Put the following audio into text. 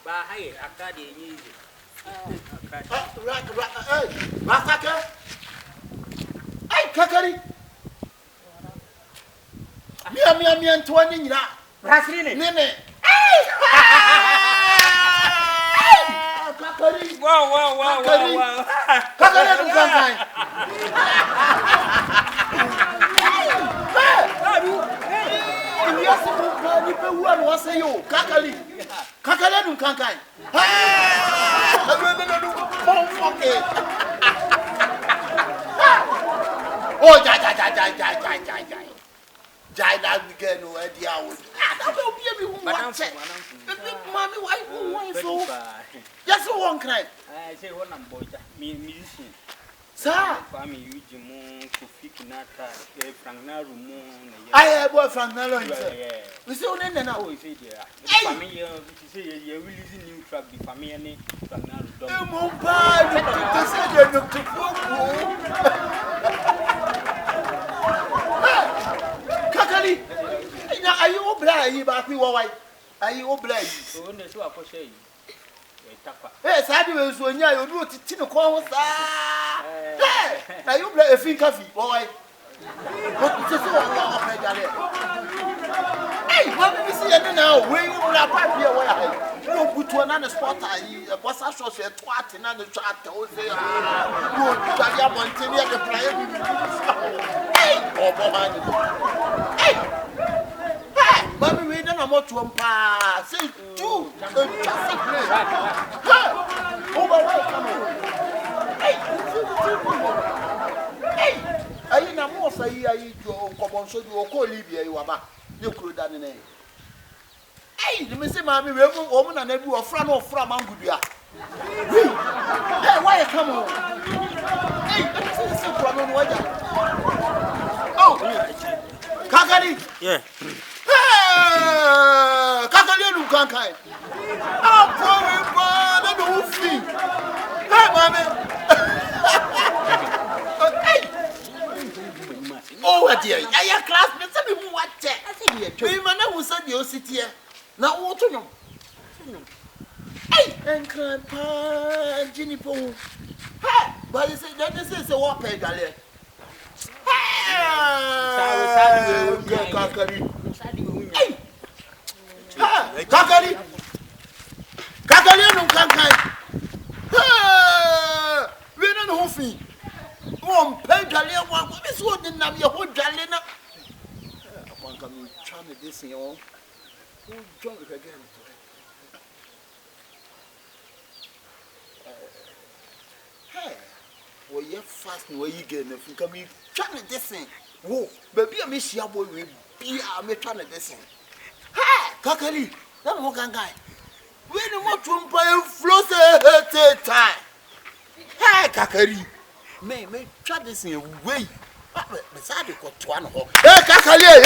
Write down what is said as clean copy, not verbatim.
Bahai, Akadi, easy. Masaka. Hey, Kakari. Me and 20 na. Rasty Nene. Kakari. Wow. Kakari no kankan. Yes, you pe wu an wase yo. Kakari. Kakari no kankan. Oh, Jai that weekend, no idea. That will be a Mommy, why so? Just one cry. I say, one I'm boy, me musician. Sir, Family, you Jimon, Kofi Kinata, Frank Narumo. I have boy from Nalo. We see only now. We say, dear, family, you say you're releasing new track, the family, Frank Narumo. Kakali, are you obliged? Are you obliged? So when they show up for shame, yes, I do. When you do it, Tino calls. Are you a free coffee, boy? What is this? Hey, what did you see now? We will have here. No, put to another spot. I was also a twat in another chat. Oh, say, good, I want to hear the player. Hey, hey, Mommy, we don't know what to unpass. Say, two, hey, I know more say, I come on, so you call Libya, you are back. You could have done it. Hey, the Missy Mammy, we have a woman and every friend of from Angudia. Hey, why come on? Hey, this is a problem. Oh, Kakari. yeah. Kakari, you can't kind. Oh, poor, don't feel. Hey, Mammy. Oh, dear, I am classmates. Tell me what I said. You man, I was at your city. Now, what to know? Hey, and Grandpa Ginny Poo. Hey, but you say that this is a walk, Galle. Hey, Kakari. Kakari, no can't. We don't know who. One Galle, what is what in your whole Galena? One come trying to this, you know. Who drunk again? Hey, well, you're fast where you get if you come in trying to this thing. Whoa, baby, I miss your boy will be a trying to this thing. Hey, Kakali, that one guy. When you want to buy a float time. Hey, Kakali, may try this in a way. Beside you got one. Hey, Kakali,